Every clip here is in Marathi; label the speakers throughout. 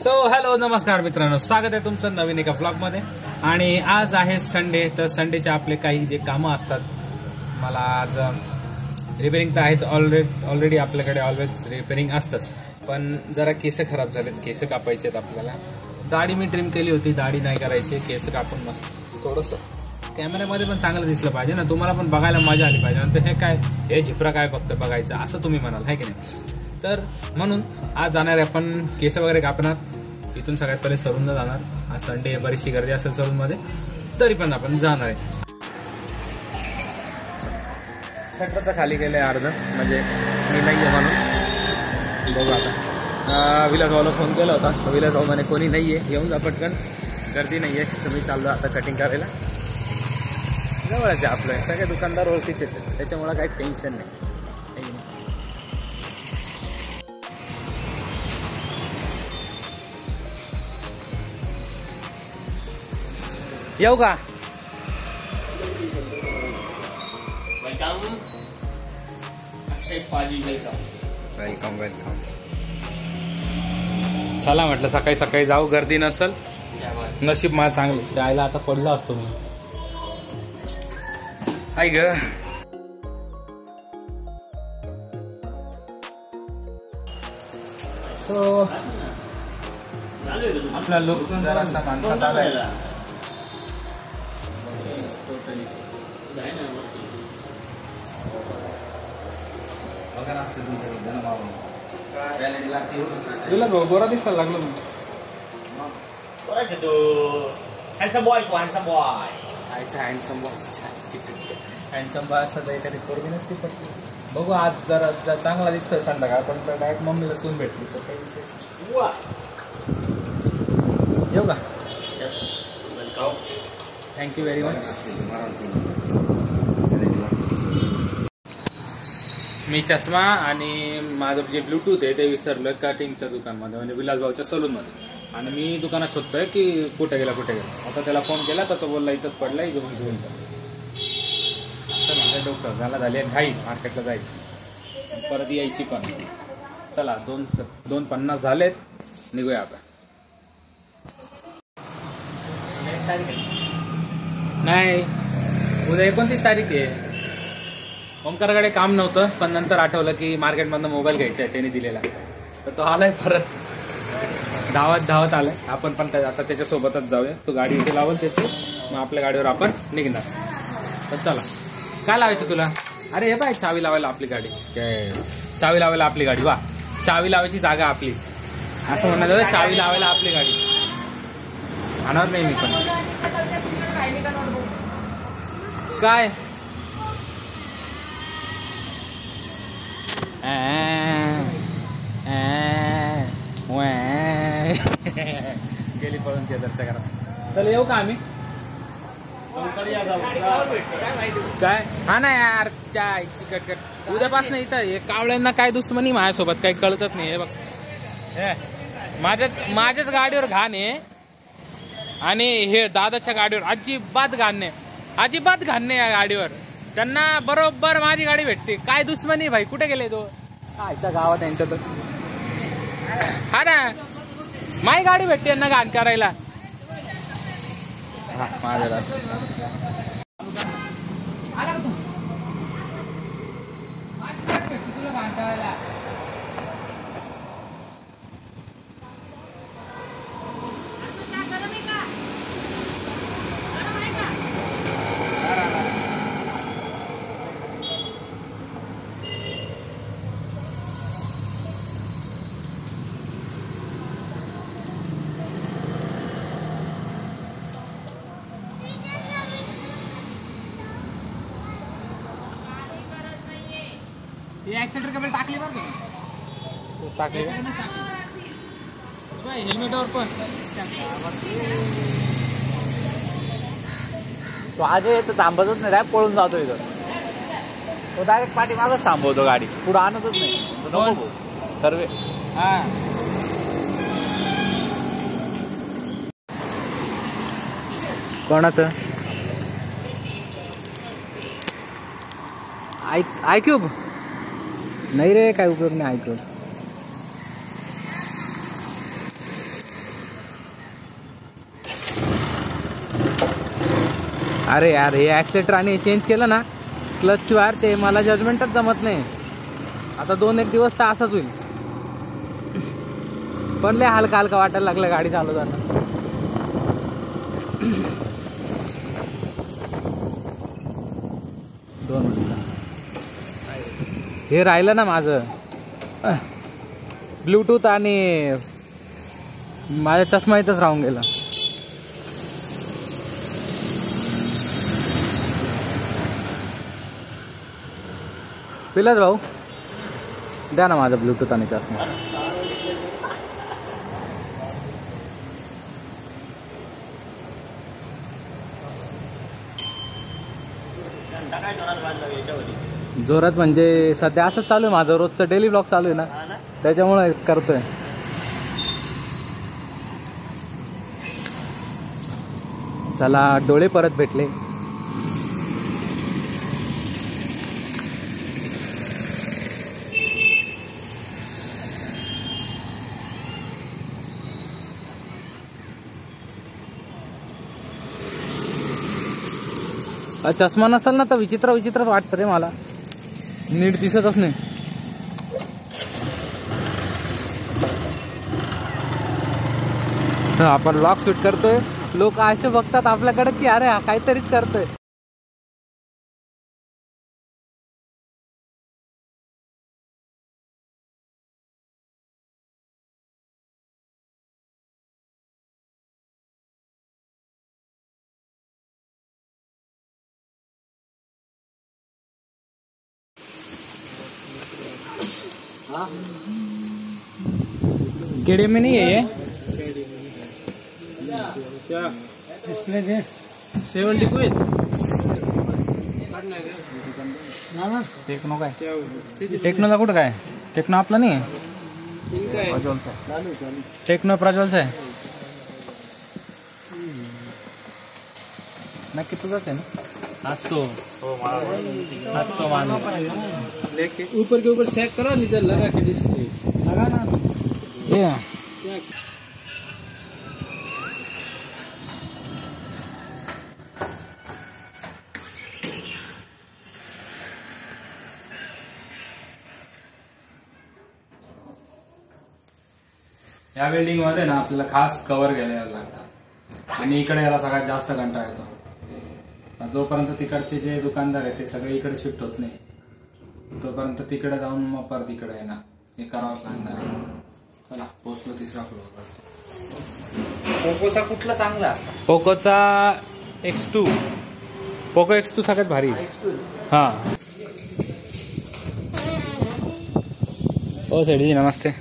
Speaker 1: सो हॅलो नमस्कार मित्रांनो, स्वागत आहे तुमचं नवीन एका ब्लॉगमध्ये. आणि आज आहे संडे, तर संडेचे आपले काही जे कामं असतात, मला आज रिपेअरिंग तर आहेच. ऑलरेडी आपल्याकडे ऑलवेज रिपेअरिंग असतंच, पण जरा केस खराब झालेत, केस कापायचे आहेत आपल्याला. दाढी मी ट्रिम केली होती, दाढी नाही करायची, केस कापून मस्त थोडंसं कॅमेऱ्यामध्ये पण चांगलं दिसलं पाहिजे ना, तुम्हाला पण बघायला मजा आली पाहिजे. नंतर हे काय, हे झिपरा काय फक्त बघायचं असं तुम्ही म्हणाल, आहे की नाही? तर म्हणून आज जाणार आहे आपण केस वगैरे कापणार. इथून सगळ्यात पहिले सलूनला जाणार. आज संडे, बरीचशी गर्दी असेल सलूनमध्ये, तरी पण आपण जाणार आहे. शटरचं खाली गेलंय अर्ध, म्हणजे मी नाही आहे म्हणून. बघू आता. विलासभाऊला फोन केला होता, विलासभाऊ म्हणे कोणी नाही आहे, येऊन जा पटकन, गर्दी नाही आहे. तुम्ही चाललो आता कटिंग करायला. जवळच आहे आपलं, सगळे दुकानदार ओळखीचेच आहे, त्याच्यामुळे काही टेन्शन नाही. येऊ का? Welcome welcome. चला म्हटलं सकाळी सकाळी जाऊ, गर्दी नसल. नशीब मला चांगलं, जायला आता पडला असतो मी. आई ग. सो आपला लुक जरासा माणसात आलाय. तुला गोरा दिसायला लागलो मी.
Speaker 2: हँडसम बॉय तो handsome boy.
Speaker 1: Handsome boy, handsome boy असं एखादी पोरगी नसती पडते. बघू आज जरा चांगला दिसतोय संध्याकाळ, पण डायरेक्ट मम्मीला सून भेटली तर काही विषय. येऊ का? Thank you very much. मी चष्मा आणि माझं जे ब्लूटूथ आहे ते विसरलं कटिंगच्या दुकानमध्ये, म्हणजे विलासभाऊच्या सलूनमध्ये. आणि मी दुकानात शोधतोय की कुठे गेला. आता त्याला फोन केला तर तो बोलला इथंच पडलाय, घेऊन असं माझं डोकं झाला. झाली घाई मार्केटला जायची, परत यायची पण. चला 2:50 झालेत, निघूया आता. नाही, उद्या 29 तारीख आहे. ओंकारकडे काम नव्हतं, पण नंतर आठवलं की मार्केटमधनं मोबाईल घ्यायचा आहे त्याने दिलेला, तर तो आलाय परत. धावत आलाय. आपण पण आता त्याच्यासोबतच जाऊया. तो गाडी इथे लावल त्याची, मग आपल्या गाडीवर आपण निघणार. तर चला. काय लावायचं तुला? अरे हे बाय, चावी लावायला आपली गाडी. चावी लावायला आपली गाडी. वा, चावी लावायची जागा आपली, असं म्हणण्यात होतं. चावी लावायला आपली गाडी आणणार नाही मी पण. काय गेली पळून शेजारच्या घरात. चल येऊ का आम्ही? काय? हा ना यार, चाय चिकट. उद्यापासून इथं हे कावळ्यांना काय दुश्मनी माझ्यासोबत काही कळतच नाही. हे बघ, माझ्याच गाडीवर घाण आहे, आणि हे दादाच्या गाडीवर अजिबात घाण नाही या गाडीवर. त्यांना बरोबर माझी गाडी भेटते. काय दुश्मनी भाई? कुठे गेले तो? आयच्या गावात यांच्यात. हा ना, माझी गाडी भेटते यांना घाण करायला. माझ्या ऍक्सिडेंट केबल टाकली बरं का? टाकली हेल्मेटवर पण. तो आज तर थांबतच नाही, डायरेक्ट पळून जातो इथं. तो डायरेक्ट पाठीमागच थांबवतो गाडी, पुढं आणतच नाही. सर्वे हा कोणाचं? आयक्यूब नाही रे, काय उपयोग नाही आयक्यूब. अरे यार हे ॲक्सिलेटर आणि चेंज केलं ना क्लच वार ते मला जजमेंटच जमत नाही. आता 2-1 दिवस तर असाच होईल. पण लय हलका हलका वाटायला लागलं गाडी चालवताना. हे राहिलं ना माझं ब्लूटूथ आणि माझा चष्मा इथंच राहून गेला. पिलाच भाऊ द्या ना माझा ब्लूटूथ आणि चष्मा. जोरात म्हणजे सध्या असंच चालू आहे माझं रोजचं डेली ब्लॉग चालू आहे ना त्याच्यामुळे करतोय. चला डोळे परत भेटले. चष्मा नसेल ना तर विचित्र विचित्रच वाटतं रे मला. नीट दिसतच नाही. आपण व्लॉग शूट करतोय लोक असे बघतात आपल्याकडे की अरे हा काहीतरीच करतोय. केड़े में नहीं है ये डिस्प्ले दे 70 को टेक्नो काय टेक्नोचा कुठं काय टेक्नो आपला नाही प्रज्वलचा टेक्नो प्रज्वलचा आहे नक्की तुझाच आहे ना. आज तो मानो लेके ऊपर के ऊपर चेक करो इधर लगा के डिस्प्ले लगा ना ये या बिल्डिंग मध्ये ना आपल्याला खास कव्हर घ्यायला लागतात आणि इकडे याला सगळ्यात जास्त कंटाळा येतो. जोपर्यंत तिकडचे जे दुकानदार आहे ते सगळे इकडे शिफ्ट होत नाही तोपर्यंत तिकडे जाऊन मग परत इकडे आहे ना हे करावंच लागणार आहे. चला पोचलो 3रा फ्लोअरवर.
Speaker 2: पोकोचा कुठला चांगला?
Speaker 1: पोकोचा X2 पोको X2 सगळ्यात भारी. हा ओ सेठी नमस्ते.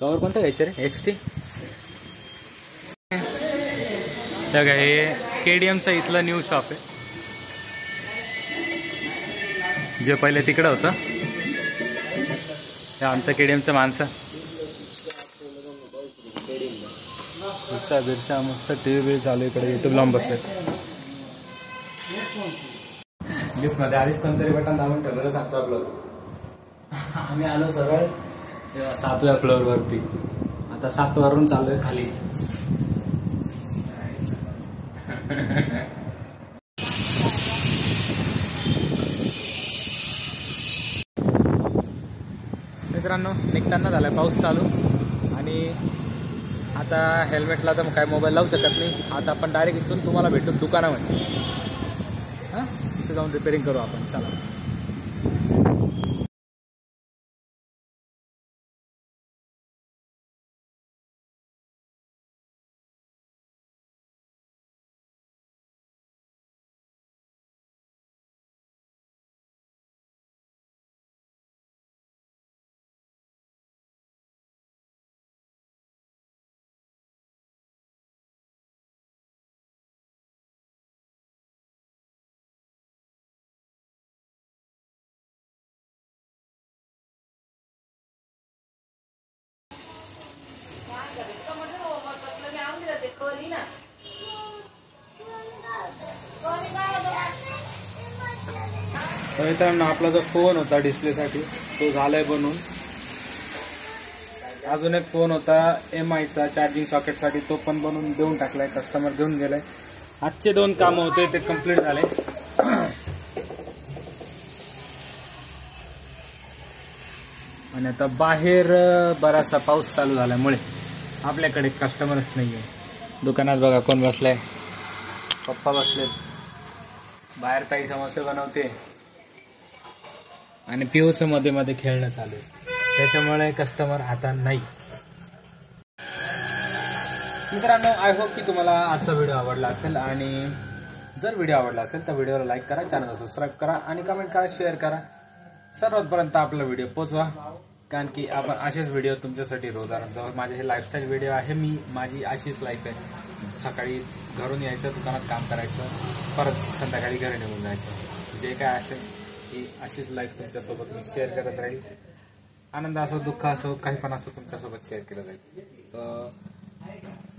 Speaker 1: कवर कोणतं घ्यायचं रे XT? हे KDMचं इथलं न्यू शॉप आहे जे पहिले तिकडं होतं. हे आमचं KDMचं माणसं बिरच्या मस्त TV चालू इकडे युट्यूब लावून बसले. लिफ्ट मध्ये आधीच कोणतरी बटन दाबून ठेवलं 7व्या फ्लोअर. आम्ही आलो सरळ 7व्या फ्लोअर वरती. आता 7 वरून चालू आहे खाली. मित्रांनो निघताना झालाय पाऊस चालू आणि आता हेल्मेटला तर काय मोबाईल लावू शकत नाही. आता आपण डायरेक्ट इथून तुम्हाला भेटू दुकानामध्ये. हां तिथे जाऊन रिपेअरिंग करू आपण. चला मित्रांनो आपला जो फोन होता डिस्प्लेसाठी तो झालाय बनवून. अजून एक फोन होता MI चा चार्जिंग सॉकेटसाठी, तो पण बनवून देऊन टाकलाय, कस्टमर घेऊन गेलाय. आजचे 2 कामं होते ते कंप्लीट झाले. आणि आता बाहेर बराचसा पाऊस चालू झाल्यामुळे आपल्याकडे कस्टमरच नाहीये. दुकानात बघा कोण बसलाय, पप्पा बसलेत. बाहेर ताई समोसे बनवते आणि पिऊचं मध्ये मध्ये खेळणं चालू आहे, त्याच्यामुळे कस्टमर आता नाही. मित्रांनो, आय होप की तुम्हाला आजचा व्हिडिओ आवडला असेल. आणि जर व्हिडिओ आवडला असेल तर व्हिडिओला लाईक करा, चॅनलला सबस्क्राईब करा आणि कमेंट करा, शेअर करा. सर्वांपर्यंत आपला व्हिडिओ पोचवा, कारण की आपण असेच व्हिडिओ तुमच्यासाठी रोज आणत जाऊ. माझे हे लाईफस्टाईल व्हिडिओ आहे. माझी अशीच लाईफ आहे. सकाळी घरून यायचं, दुकानात काम करायचं, परत संध्याकाळी घरी निघून जायचं. जे काय असेल की अशीच लाईफ तुमच्यासोबत मी शेअर करत राहील. आनंद असो, दुःख असो, काही पण असो, तुमच्यासोबत शेअर केलं जाईल. तर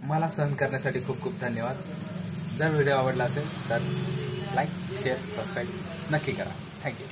Speaker 1: मला सहन करण्यासाठी खूप खूप धन्यवाद. जर व्हिडिओ आवडला असेल तर लाईक, शेअर, सबस्क्राईब नक्की करा. थँक्यू.